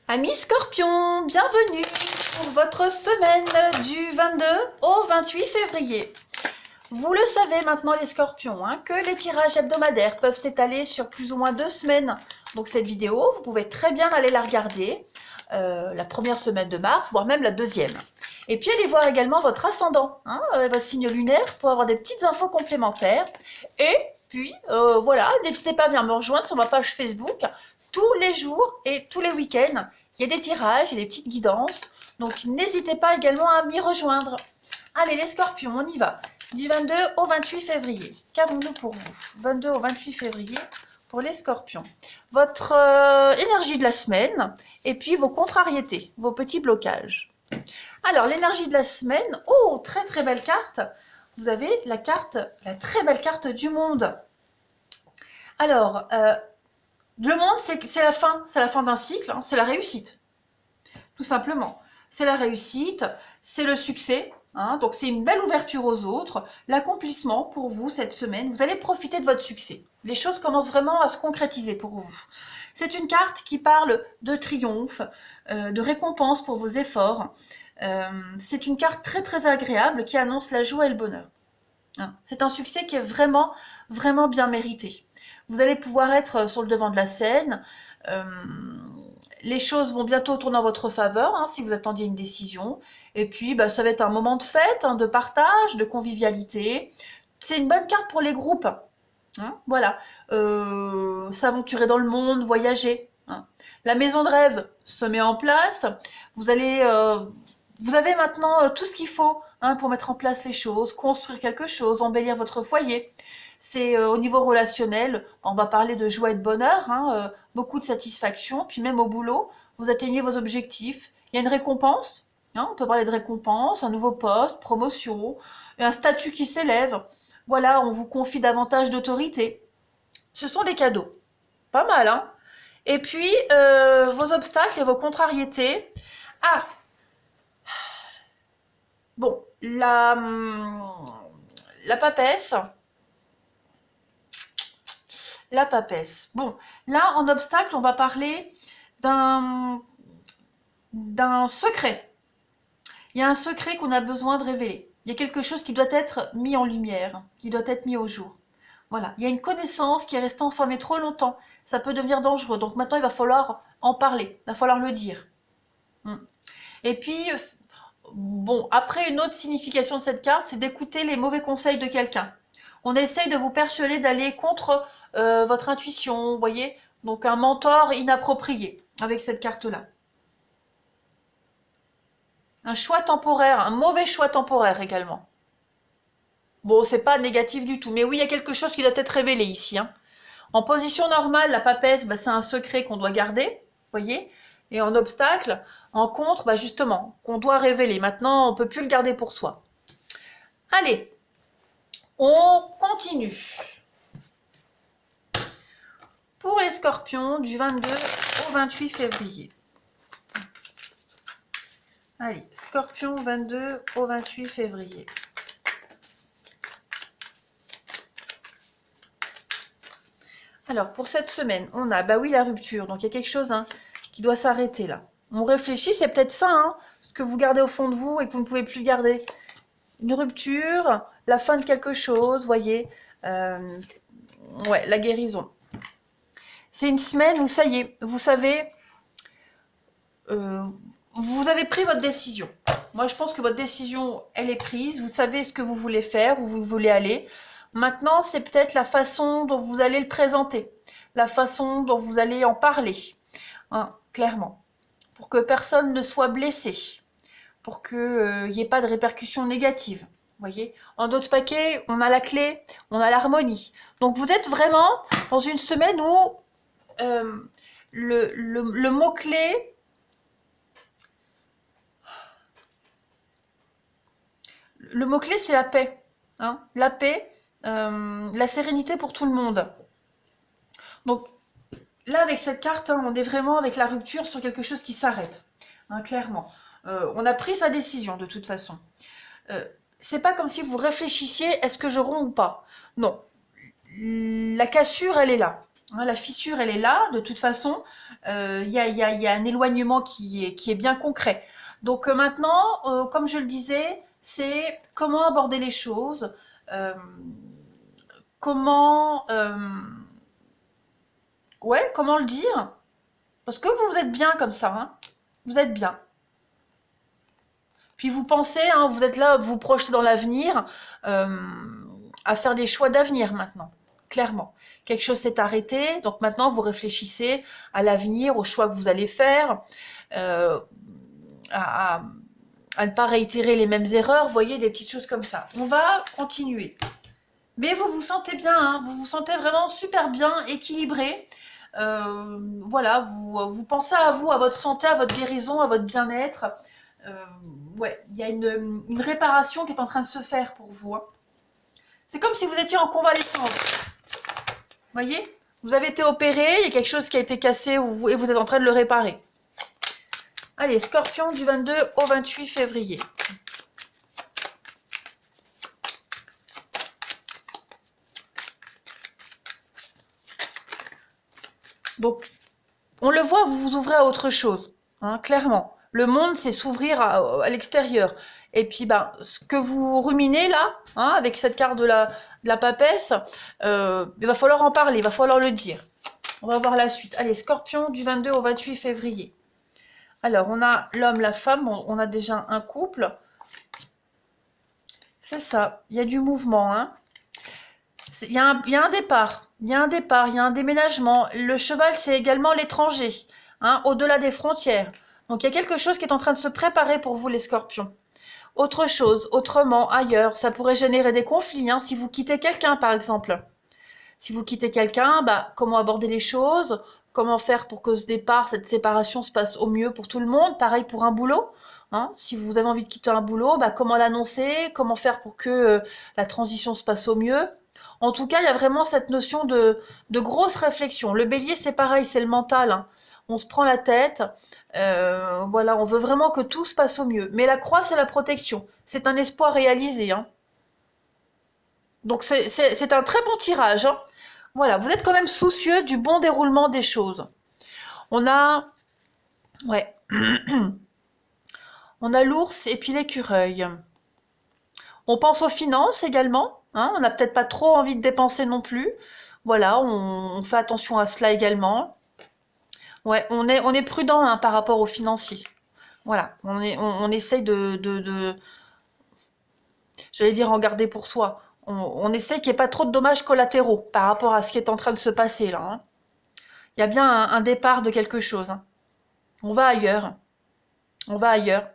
Amis Scorpions, bienvenue pour votre semaine du 22 au 28 février. Vous le savez maintenant les Scorpions, que les tirages hebdomadaires peuvent s'étaler sur plus ou moins 2 semaines. Donc cette vidéo, vous pouvez très bien aller la regarder la première semaine de mars, voire même la deuxième. Et puis allez voir également votre ascendant, votre signe lunaire, pour avoir des petites infos complémentaires. Et puis voilà, n'hésitez pas à venir me rejoindre sur ma page Facebook. Tous les jours et tous les week-ends, il y a des tirages et des petites guidances. Donc n'hésitez pas également à m'y rejoindre. Allez les Scorpions, on y va. Du 22 au 28 février. Qu'avons-nous pour vous? 22 au 28 février pour les Scorpions. Votre énergie de la semaine et puis vos contrariétés, vos petits blocages. Alors l'énergie de la semaine, oh très très belle carte. Vous avez la très belle carte du monde. Alors, le monde c'est la fin d'un cycle, c'est la réussite. Tout simplement. C'est la réussite, c'est le succès. Donc c'est une belle ouverture aux autres, l'accomplissement pour vous cette semaine. Vous allez profiter de votre succès. Les choses commencent vraiment à se concrétiser pour vous. C'est une carte qui parle de triomphe, de récompense pour vos efforts. C'est une carte très très agréable qui annonce la joie et le bonheur. C'est un succès qui est vraiment, vraiment bien mérité. Vous allez pouvoir être sur le devant de la scène. Les choses vont bientôt tourner en votre faveur si vous attendiez une décision. Et puis, ça va être un moment de fête, de partage, de convivialité. C'est une bonne carte pour les groupes. Voilà. S'aventurer dans le monde, voyager. La maison de rêve se met en place. Vous avez maintenant tout ce qu'il faut pour mettre en place les choses, construire quelque chose, embellir votre foyer. C'est au niveau relationnel, on va parler de joie et de bonheur, beaucoup de satisfaction, puis même au boulot, vous atteignez vos objectifs. Il y a une récompense, on peut parler de récompense, un nouveau poste, promotion, un statut qui s'élève. Voilà, on vous confie davantage d'autorité. Ce sont des cadeaux. Pas mal, Et puis, vos obstacles et vos contrariétés. Bon, la papesse. La papesse. Bon, là, en obstacle, on va parler d'un secret. Il y a un secret qu'on a besoin de révéler. Il y a quelque chose qui doit être mis en lumière, qui doit être mis au jour. Voilà. Il y a une connaissance qui est restée enfermée trop longtemps. Ça peut devenir dangereux. Donc maintenant, il va falloir en parler. Il va falloir le dire. Et puis, bon, après, une autre signification de cette carte, c'est d'écouter les mauvais conseils de quelqu'un. On essaye de vous persuader d'aller contre votre intuition, vous voyez. Donc un mentor inapproprié avec cette carte-là. Un choix temporaire, un mauvais choix temporaire également. Bon, c'est pas négatif du tout, mais oui, il y a quelque chose qui doit être révélé ici. En position normale, la papesse, c'est un secret qu'on doit garder, vous voyez. Et en obstacle, en contre, justement, qu'on doit révéler. Maintenant, on ne peut plus le garder pour soi. Allez, on continue. Pour les Scorpions, du 22 au 28 février. Allez, Scorpion 22 au 28 février. Alors, pour cette semaine, on a, la rupture. Donc, il y a quelque chose qui doit s'arrêter là. On réfléchit, c'est peut-être ça, ce que vous gardez au fond de vous et que vous ne pouvez plus garder. Une rupture, la fin de quelque chose, voyez. Ouais, la guérison. C'est une semaine où ça y est, vous savez, vous avez pris votre décision. Moi, je pense que votre décision, elle est prise. Vous savez ce que vous voulez faire, où vous voulez aller. Maintenant, c'est peut-être la façon dont vous allez le présenter, la façon dont vous allez en parler, clairement, pour que personne ne soit blessé, pour qu'il n'y ait pas de répercussions négatives. Voyez, en d'autres paquets, on a la clé, on a l'harmonie. Donc, vous êtes vraiment dans une semaine où le mot-clé, c'est la paix. La paix, la sérénité pour tout le monde. Donc, là, avec cette carte, on est vraiment avec la rupture sur quelque chose qui s'arrête, clairement. On a pris sa décision, de toute façon. C'est pas comme si vous réfléchissiez, est-ce que je romps ou pas? Non. La cassure, elle est là. Hein, la fissure, elle est là. De toute façon, il y a un éloignement qui est bien concret. Donc maintenant, comme je le disais, c'est comment aborder les choses, euh, comment, ouais, comment le dire. Parce que vous êtes bien comme ça, hein. Vous êtes bien. Puis vous pensez, hein, vous êtes là, vous vous projetez dans l'avenir, à faire des choix d'avenir maintenant, clairement. Quelque chose s'est arrêté, donc maintenant vous réfléchissez à l'avenir, aux choix que vous allez faire, euh, à, à- à ne pas réitérer les mêmes erreurs, vous voyez, des petites choses comme ça. On va continuer. Mais vous vous sentez bien, hein, vous vous sentez vraiment super bien, équilibré. Voilà, vous pensez à vous, à votre santé, à votre guérison, à votre bien-être. Euh, ouais, il y a une réparation qui est en train de se faire pour vous, hein. C'est comme si vous étiez en convalescence. Vous voyez? Vous avez été opéré, il y a quelque chose qui a été cassé et vous êtes en train de le réparer. Allez, Scorpion du 22 au 28 février. Donc, on le voit, vous vous ouvrez à autre chose, hein, clairement. Le monde, c'est s'ouvrir à l'extérieur. Et puis, ben, ce que vous ruminez là, hein, avec cette carte de la papesse, il va falloir en parler, il va falloir le dire. On va voir la suite. Allez, Scorpion du 22 au 28 février. Alors, on a l'homme, la femme, on a déjà un couple. C'est ça, il y a du mouvement, hein. Il y a un départ, il y a un départ, il y a un déménagement. Le cheval, c'est également l'étranger, hein, au-delà des frontières. Donc, il y a quelque chose qui est en train de se préparer pour vous, les scorpions. Autre chose, autrement, ailleurs, ça pourrait générer des conflits, hein, si vous quittez quelqu'un, par exemple. Si vous quittez quelqu'un, bah, comment aborder les choses, comment faire pour que ce départ, cette séparation se passe au mieux pour tout le monde. Pareil pour un boulot, hein. Si vous avez envie de quitter un boulot, bah, comment l'annoncer, comment faire pour que la transition se passe au mieux. En tout cas, il y a vraiment cette notion de grosse réflexion. Le bélier, c'est pareil, c'est le mental, hein. On se prend la tête, voilà, on veut vraiment que tout se passe au mieux. Mais la croix, c'est la protection. C'est un espoir réalisé, hein. Donc c'est un très bon tirage, hein. Voilà, vous êtes quand même soucieux du bon déroulement des choses. On a, ouais, on a l'ours et puis l'écureuil. On pense aux finances également, hein, on n'a peut-être pas trop envie de dépenser non plus. Voilà, on fait attention à cela également. Ouais, on est prudent, hein, par rapport aux financiers. Voilà, on essaye j'allais dire en garder pour soi. On essaye qu'il n'y ait pas trop de dommages collatéraux par rapport à ce qui est en train de se passer là, hein. Il y a bien un départ de quelque chose, hein. On va ailleurs. On va ailleurs.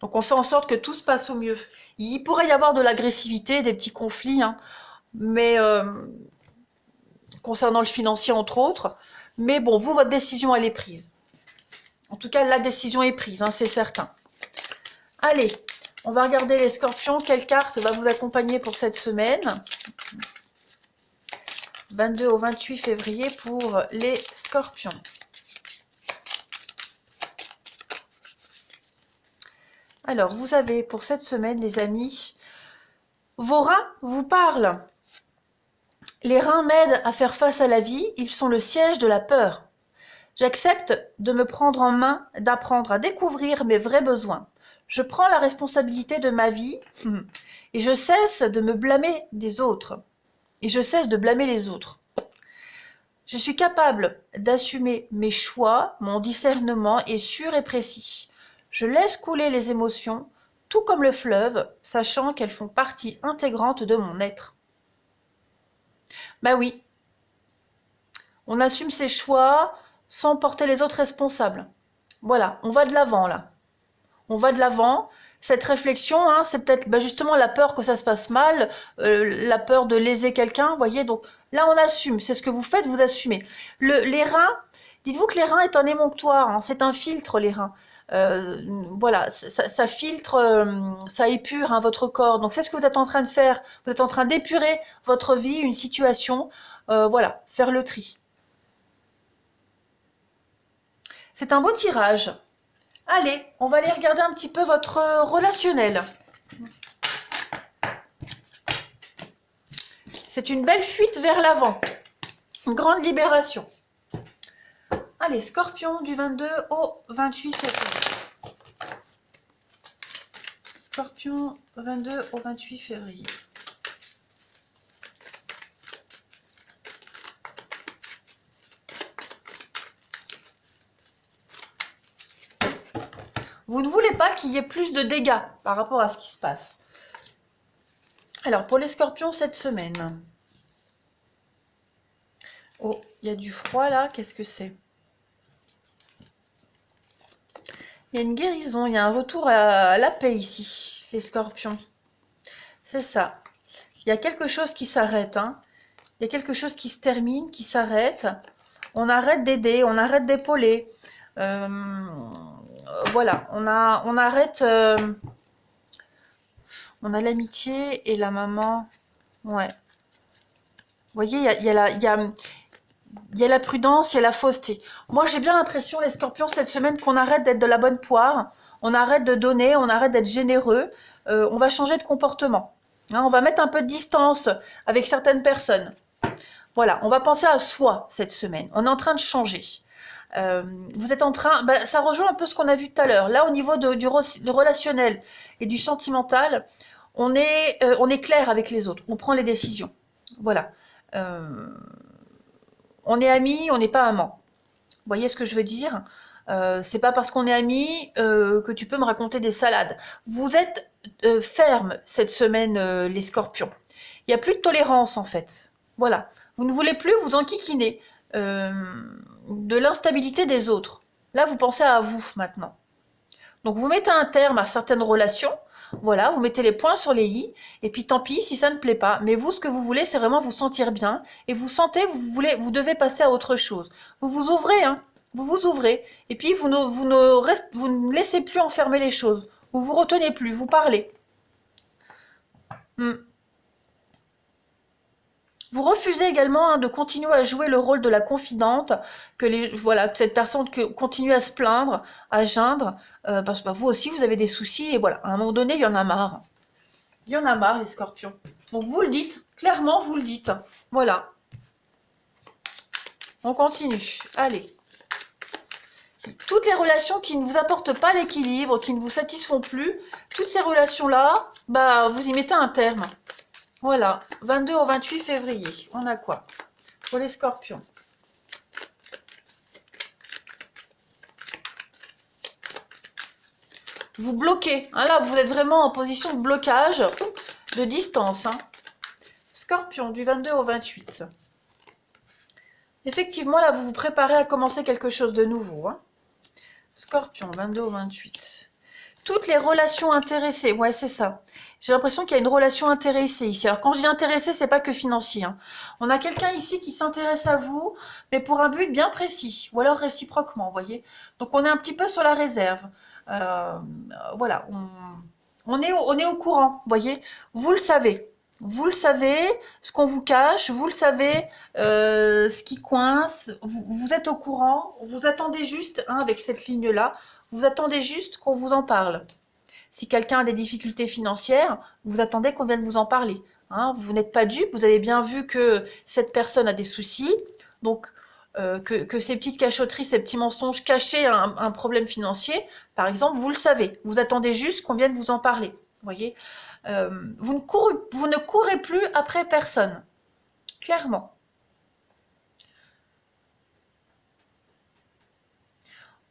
Donc on fait en sorte que tout se passe au mieux. Il pourrait y avoir de l'agressivité, des petits conflits, hein, mais concernant le financier entre autres. Mais bon, vous, votre décision, elle est prise. En tout cas, la décision est prise, hein, c'est certain. Allez, on va regarder les scorpions. Quelle carte va vous accompagner pour cette semaine? 22 au 28 février pour les scorpions. Alors, vous avez pour cette semaine, les amis, vos reins vous parlent. Les reins m'aident à faire face à la vie, ils sont le siège de la peur. J'accepte de me prendre en main, d'apprendre à découvrir mes vrais besoins. Je prends la responsabilité de ma vie et je cesse de me blâmer des autres. Et je cesse de blâmer les autres. Je suis capable d'assumer mes choix, mon discernement est sûr et précis. Je laisse couler les émotions, tout comme le fleuve, sachant qu'elles font partie intégrante de mon être. Bah oui, on assume ses choix sans porter les autres responsables. Voilà, on va de l'avant là. On va de l'avant. Cette réflexion, hein, c'est peut-être justement la peur que ça se passe mal, la peur de léser quelqu'un, vous voyez. Donc là, on assume. C'est ce que vous faites, vous assumez. Les reins, dites-vous que les reins est un émonctoire, hein, c'est un filtre, les reins. Voilà, ça filtre, ça épure, hein, votre corps. Donc c'est ce que vous êtes en train de faire. Vous êtes en train d'épurer votre vie, une situation. Voilà, faire le tri. C'est un beau tirage. Allez, on va aller regarder un petit peu votre relationnel. C'est une belle fuite vers l'avant. Une grande libération. Allez, Scorpion du 22 au 28 février. Scorpion 22 au 28 février. Vous ne voulez pas qu'il y ait plus de dégâts par rapport à ce qui se passe. Alors, pour les scorpions, cette semaine. Oh, il y a du froid là, qu'est-ce que c'est? Il y a une guérison, il y a un retour à la paix ici, les scorpions. C'est ça. Il y a quelque chose qui s'arrête, hein. Il y a quelque chose qui se termine, qui s'arrête. On arrête d'aider, on arrête d'épauler. Voilà, on arrête... on a l'amitié et la maman. Ouais. Vous voyez, il y a la prudence, il y a la fausseté. Moi, j'ai bien l'impression, les scorpions, cette semaine, qu'on arrête d'être de la bonne poire. On arrête de donner, on arrête d'être généreux. On va changer de comportement. Hein, on va mettre un peu de distance avec certaines personnes. Voilà, on va penser à soi cette semaine. On est en train de changer. Vous êtes en train... ça rejoint un peu ce qu'on a vu tout à l'heure. Là, au niveau du relationnel et du sentimental, on est clair avec les autres. On prend les décisions. Voilà. On est amis, on n'est pas amants. Vous voyez ce que je veux dire? C'est pas parce qu'on est amis que tu peux me raconter des salades. Vous êtes ferme cette semaine, les scorpions. Il n'y a plus de tolérance en fait. Voilà. Vous ne voulez plus vous enquiquiner de l'instabilité des autres. Là, vous pensez à vous maintenant. Donc, vous mettez un terme à certaines relations. Voilà, vous mettez les points sur les i. Et puis, tant pis si ça ne plaît pas. Mais vous, ce que vous voulez, c'est vraiment vous sentir bien. Et vous sentez que vous devez passer à autre chose. Vous vous ouvrez, hein. Vous vous ouvrez. Et puis, vous ne laissez plus enfermer les choses. Vous vous retenez plus. Vous parlez. Vous refusez également de continuer à jouer le rôle de la confidente, que cette personne continue à se plaindre, à geindre, parce que vous aussi vous avez des soucis, et voilà, à un moment donné, il y en a marre. Il y en a marre, les scorpions. Donc vous le dites, clairement vous le dites. Voilà. On continue. Allez. Toutes les relations qui ne vous apportent pas l'équilibre, qui ne vous satisfont plus, toutes ces relations-là, vous y mettez un terme. Voilà, 22 au 28 février. On a quoi pour les scorpions? Vous bloquez. Hein, là, vous êtes vraiment en position de blocage, de distance. Hein. Scorpion, du 22 au 28. Effectivement, là, vous vous préparez à commencer quelque chose de nouveau. Hein. Scorpion, 22 au 28. Toutes les relations intéressées. Ouais, c'est ça. J'ai l'impression qu'il y a une relation intéressée ici. Alors, quand je dis intéressée, c'est pas que financier. Hein. On a quelqu'un ici qui s'intéresse à vous, mais pour un but bien précis. Ou alors réciproquement, vous voyez. Donc, on est un petit peu sur la réserve. Voilà. On est au courant, vous voyez. Vous le savez. Vous le savez, ce qu'on vous cache. Vous le savez, ce qui coince. Vous êtes au courant. Vous attendez juste, hein, avec cette ligne-là, vous attendez juste qu'on vous en parle. Si quelqu'un a des difficultés financières, vous attendez qu'on vienne vous en parler. Hein, vous n'êtes pas dupe, vous avez bien vu que cette personne a des soucis, donc que ces petites cachotteries, ces petits mensonges cachaient un problème financier, par exemple, vous le savez. Vous attendez juste qu'on vienne vous en parler. Vous voyez, vous ne courez plus après personne, clairement.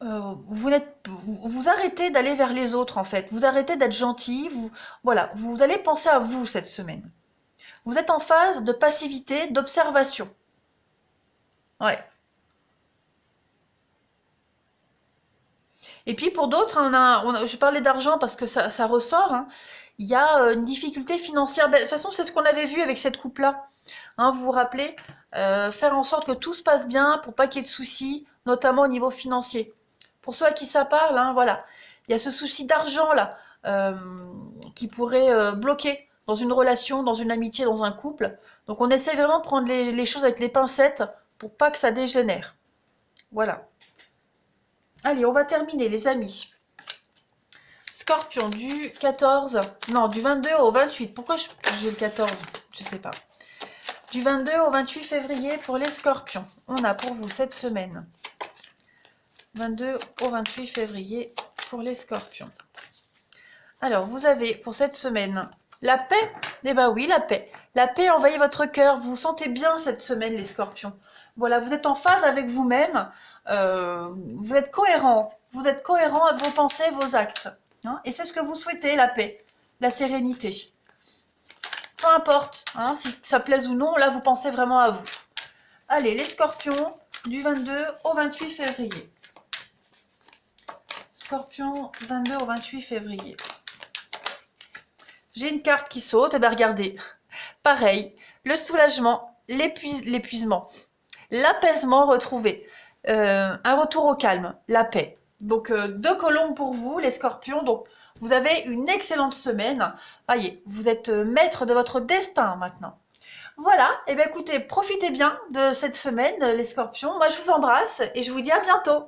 Vous arrêtez d'aller vers les autres en fait, vous arrêtez d'être gentil, voilà, vous allez penser à vous cette semaine. Vous êtes en phase de passivité, d'observation. Ouais. Et puis pour d'autres, je parlais d'argent parce que ça ressort, hein, il y a une difficulté financière. De toute façon, c'est ce qu'on avait vu avec cette coupe-là. Hein, vous vous rappelez, faire en sorte que tout se passe bien pour pas qu'il y ait de soucis, notamment au niveau financier. Pour ceux à qui ça parle, hein, voilà. Il y a ce souci d'argent là qui pourrait bloquer dans une relation, dans une amitié, dans un couple. Donc on essaie vraiment de prendre les choses avec les pincettes pour pas que ça dégénère. Voilà. Allez, on va terminer les amis. Scorpion du 14, non du 22 au 28. Pourquoi j'ai le 14? Je sais pas. Du 22 au 28 février pour les scorpions. On a pour vous cette semaine. 22 au 28 février pour les scorpions. Alors, vous avez pour cette semaine la paix. Eh bien oui, la paix. La paix envahit votre cœur. Vous vous sentez bien cette semaine, les scorpions. Voilà, vous êtes en phase avec vous-même. Vous êtes cohérent. Vous êtes cohérent avec vos pensées, vos actes. Hein, et c'est ce que vous souhaitez, la paix, la sérénité. Peu importe hein, si ça plaise ou non, là vous pensez vraiment à vous. Allez, les scorpions, du 22 au 28 février. Scorpion, 22 au 28 février. J'ai une carte qui saute, et bien regardez. Pareil, le soulagement, l'épuisement, l'apaisement retrouvé, un retour au calme, la paix. Donc, 2 colombes pour vous, les scorpions. Donc, vous avez une excellente semaine. Voyez, vous êtes maître de votre destin maintenant. Voilà, et bien écoutez, profitez bien de cette semaine, les scorpions. Moi, je vous embrasse et je vous dis à bientôt.